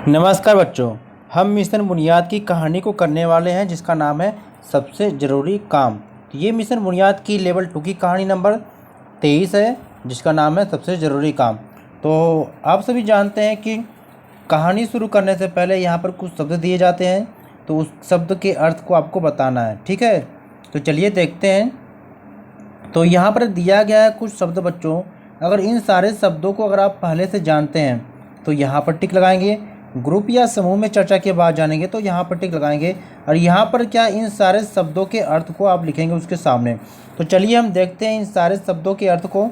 नमस्कार बच्चों, हम मिशन बुनियाद की कहानी को करने वाले हैं जिसका नाम है सबसे ज़रूरी काम। तो ये मिशन बुनियाद की लेवल 2 की कहानी नंबर 23 है जिसका नाम है सबसे ज़रूरी काम। तो आप सभी जानते हैं कि कहानी शुरू करने से पहले यहाँ पर कुछ शब्द दिए जाते हैं, तो उस शब्द के अर्थ को आपको बताना है। ठीक है, तो चलिए देखते हैं। तो यहाँ पर दिया गया है कुछ शब्द बच्चों। अगर इन सारे शब्दों को अगर आप पहले से जानते हैं तो यहाँ पर टिक लगाएंगे। ग्रुप या समूह में चर्चा के बाद जानेंगे तो यहाँ पर टिक लगाएंगे। और यहाँ पर क्या इन सारे शब्दों के अर्थ को आप लिखेंगे उसके सामने। तो चलिए हम देखते हैं इन सारे शब्दों के अर्थ को।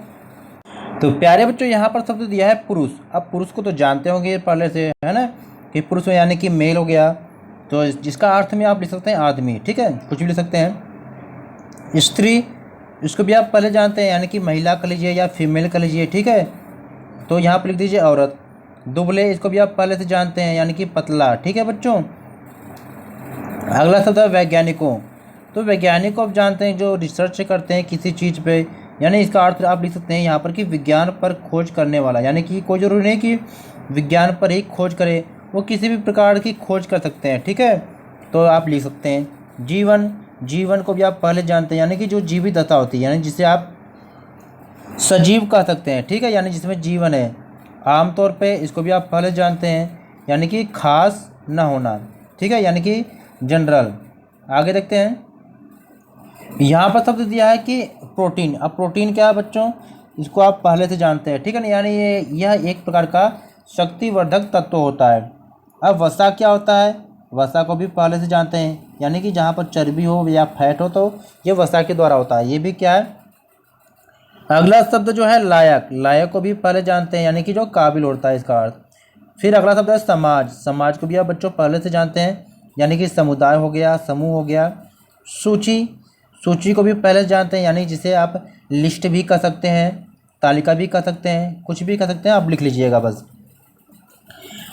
तो प्यारे बच्चों, यहाँ पर शब्द दिया है पुरुष। अब पुरुष को तो जानते होंगे पहले से, है ना, कि पुरुष यानी कि मेल हो गया। तो जिसका अर्थ में आप लिख सकते हैं आदमी। ठीक है, कुछ भी लिख सकते हैं। स्त्री, इसको भी आप पहले जानते हैं, यानी कि महिला कर लीजिए या फीमेल कर लीजिए। ठीक है, तो यहाँ पर लिख दीजिए औरत। दुबले, इसको भी आप पहले से जानते हैं, यानी कि पतला। ठीक है बच्चों। अगला शब्द है वैज्ञानिकों। तो वैज्ञानिक को आप जानते हैं जो रिसर्च करते हैं किसी चीज़ पे, यानी इसका अर्थ आप लिख सकते हैं यहाँ पर कि विज्ञान पर खोज करने वाला। यानी कि कोई ज़रूरी नहीं कि विज्ञान पर ही खोज करे, वो किसी भी प्रकार की खोज कर सकते हैं। ठीक है, तो आप लिख सकते हैं जीवन। जीवन को भी आप पहले जानते हैं, यानी कि जो जीवित दशा होती है, यानी जिसे आप सजीव कह सकते हैं। ठीक है, यानी जिसमें जीवन है। आमतौर पे इसको भी आप पहले जानते हैं, यानी कि खास न होना। ठीक है, यानी कि जनरल। आगे देखते हैं। यहाँ पर शब्द दिया है कि प्रोटीन। अब प्रोटीन क्या है बच्चों, इसको आप पहले से जानते हैं। ठीक है ना, यानी यह एक प्रकार का शक्तिवर्धक तत्व होता है। अब वसा क्या होता है, वसा को भी पहले से जानते हैं, यानी कि जहाँ पर चर्बी हो या फैट हो तो ये वसा के द्वारा होता है। ये भी क्या है। अगला शब्द जो है लायक। लायक को भी पहले जानते हैं, यानी कि जो काबिल होता है इसका अर्थ। फिर अगला शब्द है समाज। समाज को भी आप बच्चों पहले से जानते हैं, यानी कि समुदाय हो गया, समूह हो गया। सूची, सूची को भी पहले से जानते हैं, यानी जिसे आप लिस्ट भी कर सकते हैं, तालिका भी कर सकते हैं, कुछ भी कर सकते हैं, आप लिख लीजिएगा बस।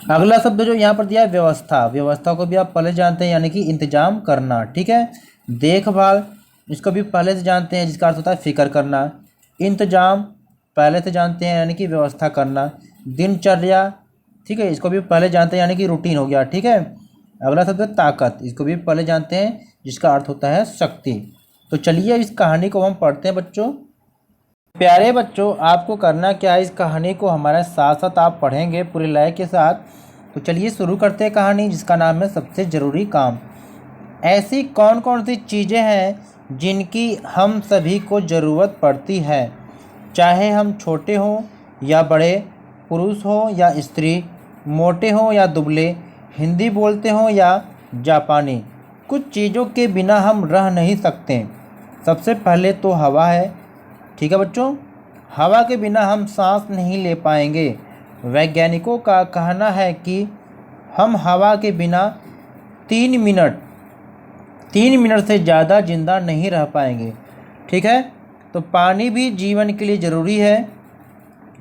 अगला शब्द जो यहाँ पर दिया है व्यवस्था। व्यवस्था को भी आप पहले जानते हैं, यानी कि इंतजाम करना। ठीक है। देखभाल, इसको भी पहले से जानते हैं, जिसका अर्थ होता है फिक्र करना। इंतजाम पहले से जानते हैं, यानी कि व्यवस्था करना। दिनचर्या, ठीक है, इसको भी पहले जानते हैं, यानी कि रूटीन हो गया। ठीक है। अगला शब्द है ताकत। इसको भी पहले जानते हैं, जिसका अर्थ होता है शक्ति। तो चलिए इस कहानी को हम पढ़ते हैं बच्चों। प्यारे बच्चों, आपको करना क्या है, इस कहानी को हमारे साथ साथ आप पढ़ेंगे पूरे लय के साथ। तो चलिए शुरू करते हैं कहानी, जिसका नाम है सबसे ज़रूरी काम। ऐसी कौन कौन सी चीज़ें हैं जिनकी हम सभी को ज़रूरत पड़ती है, चाहे हम छोटे हों या बड़े, पुरुष हो या स्त्री, मोटे हों या दुबले, हिंदी बोलते हों या जापानी। कुछ चीज़ों के बिना हम रह नहीं सकते। सबसे पहले तो हवा है। ठीक है बच्चों, हवा के बिना हम सांस नहीं ले पाएंगे। वैज्ञानिकों का कहना है कि हम हवा के बिना 3 मिनट से ज़्यादा जिंदा नहीं रह पाएंगे। ठीक है। तो पानी भी जीवन के लिए ज़रूरी है।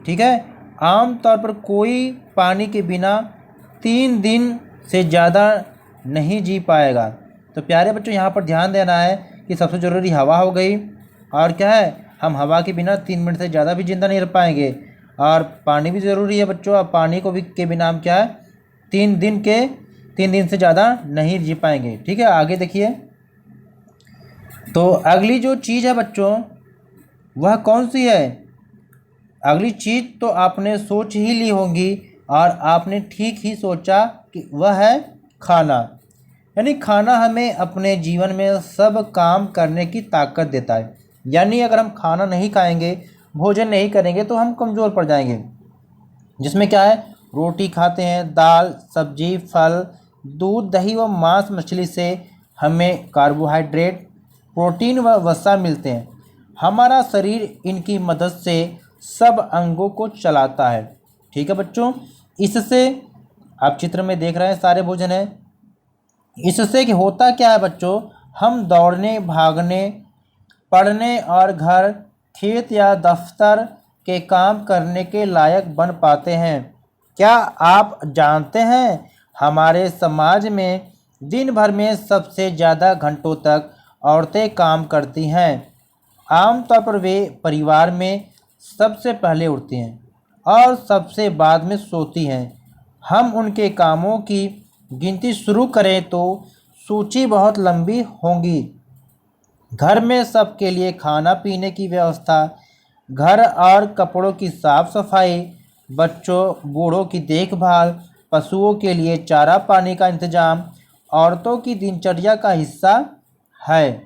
ठीक है। आम तौर पर कोई पानी के बिना 3 दिन से ज़्यादा नहीं जी पाएगा। तो प्यारे बच्चों, यहाँ पर ध्यान देना है कि सबसे ज़रूरी हवा हो गई, और क्या है, हम हवा के बिना 3 मिनट से ज़्यादा भी जिंदा नहीं रह पाएंगे। और पानी भी ज़रूरी है बच्चों। अब पानी को भी के बिना हम क्या है, 3 दिन से ज़्यादा नहीं जी पाएंगे। ठीक है, आगे देखिए। तो अगली जो चीज़ है बच्चों, वह कौन सी है। अगली चीज़ तो आपने सोच ही ली होगी, और आपने ठीक ही सोचा कि वह है खाना। यानी खाना हमें अपने जीवन में सब काम करने की ताकत देता है। यानी अगर हम खाना नहीं खाएंगे, भोजन नहीं करेंगे, तो हम कमज़ोर पड़ जाएंगे। जिसमें क्या है, रोटी खाते हैं, दाल, सब्जी, फल, दूध, दही व मांस मछली से हमें कार्बोहाइड्रेट, प्रोटीन व वसा मिलते हैं। हमारा शरीर इनकी मदद से सब अंगों को चलाता है। ठीक है बच्चों। इससे आप चित्र में देख रहे हैं सारे भोजन है। इससे कि होता क्या है बच्चों, हम दौड़ने, भागने, पढ़ने और घर, खेत या दफ्तर के काम करने के लायक बन पाते हैं। क्या आप जानते हैं, हमारे समाज में दिन भर में सबसे ज़्यादा घंटों तक औरतें काम करती हैं। आमतौर पर वे परिवार में सबसे पहले उठती हैं और सबसे बाद में सोती हैं। हम उनके कामों की गिनती शुरू करें तो सूची बहुत लंबी होगी। घर में सबके लिए खाना पीने की व्यवस्था, घर और कपड़ों की साफ सफाई, बच्चों बूढ़ों की देखभाल, पशुओं के लिए चारा पानी का इंतजाम औरतों की दिनचर्या का हिस्सा है।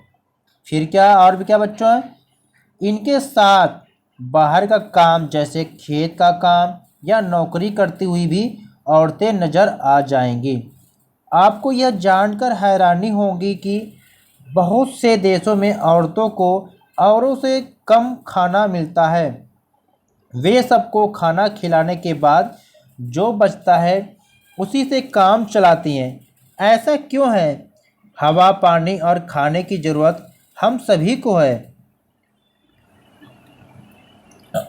फिर क्या और भी क्या बच्चों है? इनके साथ बाहर का काम जैसे खेत का काम या नौकरी करती हुई भी औरतें नज़र आ जाएंगी। आपको यह जानकर हैरानी होगी कि बहुत से देशों में औरतों को औरों से कम खाना मिलता है। वे सबको खाना खिलाने के बाद जो बचता है उसी से काम चलाती हैं। ऐसा क्यों है? हवा, पानी और खाने की ज़रूरत हम सभी को है।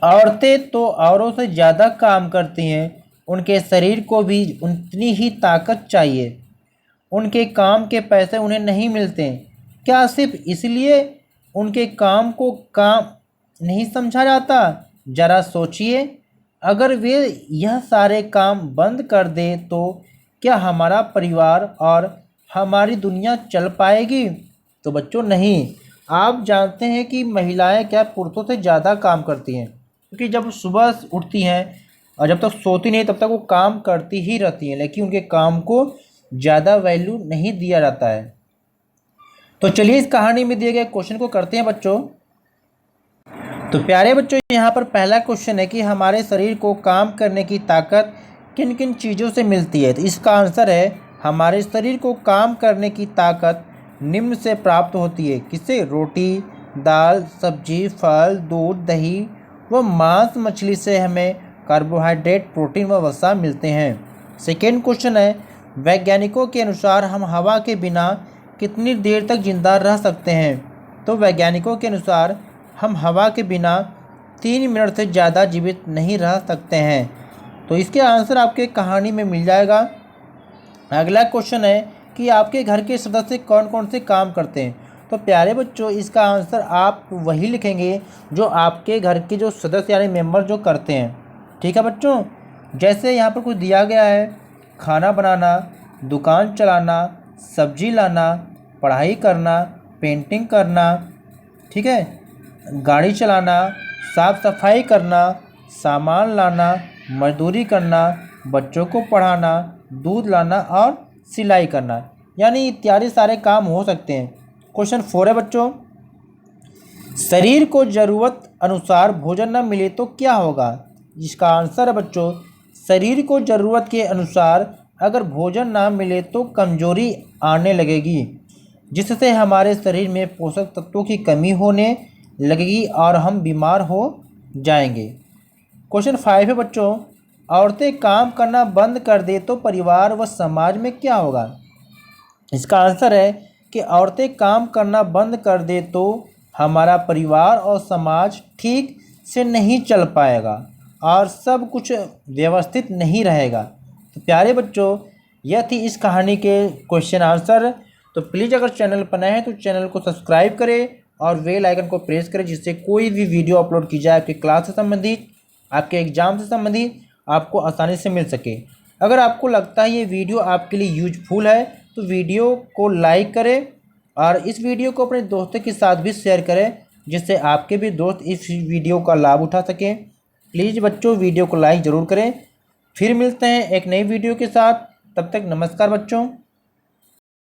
औरतें तो औरों से ज़्यादा काम करती हैं, उनके शरीर को भी उतनी ही ताकत चाहिए। उनके काम के पैसे उन्हें नहीं मिलते। क्या सिर्फ इसलिए उनके काम को काम नहीं समझा जाता? ज़रा सोचिए, अगर वे यह सारे काम बंद कर दें तो क्या हमारा परिवार और हमारी दुनिया चल पाएगी? तो बच्चों नहीं। आप जानते हैं कि महिलाएं क्या पुरुषों से ज़्यादा काम करती हैं, क्योंकि जब सुबह उठती हैं और जब तक सोती नहीं तब तक वो काम करती ही रहती हैं, लेकिन उनके काम को ज़्यादा वैल्यू नहीं दिया जाता है। तो चलिए इस कहानी में दिए गए क्वेश्चन को करते हैं बच्चों। तो प्यारे बच्चों, यहाँ पर पहला क्वेश्चन है कि हमारे शरीर को काम करने की ताकत किन किन चीज़ों से मिलती है। तो इसका आंसर है, हमारे शरीर को काम करने की ताकत निम्न से प्राप्त होती है। किससे? रोटी, दाल, सब्जी, फल, दूध, दही व मांस मछली से हमें कार्बोहाइड्रेट, प्रोटीन व वसा मिलते हैं। सेकेंड क्वेश्चन है, वैज्ञानिकों के अनुसार हम हवा के बिना कितनी देर तक जिंदा रह सकते हैं। तो वैज्ञानिकों के अनुसार हम हवा के बिना 3 मिनट से ज़्यादा जीवित नहीं रह सकते हैं। तो इसके आंसर आपके कहानी में मिल जाएगा। अगला क्वेश्चन है कि आपके घर के सदस्य कौन कौन से काम करते हैं। तो प्यारे बच्चों, इसका आंसर आप वही लिखेंगे जो आपके घर के जो सदस्य यानी मेंबर जो करते हैं। ठीक है बच्चों, जैसे यहाँ पर कुछ दिया गया है, खाना बनाना, दुकान चलाना, सब्जी लाना, पढ़ाई करना, पेंटिंग करना, ठीक है, गाड़ी चलाना, साफ सफाई करना, सामान लाना, मजदूरी करना, बच्चों को पढ़ाना, दूध लाना और सिलाई करना, यानी इत्यादि सारे काम हो सकते हैं। क्वेश्चन 4 है बच्चों, शरीर को ज़रूरत अनुसार भोजन न मिले तो क्या होगा। इसका आंसर है बच्चों, शरीर को ज़रूरत के अनुसार अगर भोजन ना मिले तो कमजोरी आने लगेगी, जिससे हमारे शरीर में पोषक तत्वों की कमी होने लगेगी और हम बीमार हो जाएंगे। क्वेश्चन 5 है बच्चों, औरतें काम करना बंद कर दे तो परिवार व समाज में क्या होगा। इसका आंसर है कि औरतें काम करना बंद कर दे तो हमारा परिवार और समाज ठीक से नहीं चल पाएगा और सब कुछ व्यवस्थित नहीं रहेगा। तो प्यारे बच्चों, यह थी इस कहानी के क्वेश्चन आंसर। तो प्लीज़ अगर चैनल पर नए हैं तो चैनल को सब्सक्राइब करें और बेल आइकन को प्रेस करें, जिससे कोई भी वीडियो अपलोड की जाए आपकी क्लास से संबंधित, आपके एग्ज़ाम से संबंधित आपको आसानी से मिल सके। अगर आपको लगता है ये वीडियो आपके लिए यूजफुल है तो वीडियो को लाइक करें और इस वीडियो को अपने दोस्तों के साथ भी शेयर करें, जिससे आपके भी दोस्त इस वीडियो का लाभ उठा सकें। प्लीज़ बच्चों, वीडियो को लाइक ज़रूर करें। फिर मिलते हैं एक नई वीडियो के साथ, तब तक नमस्कार बच्चों।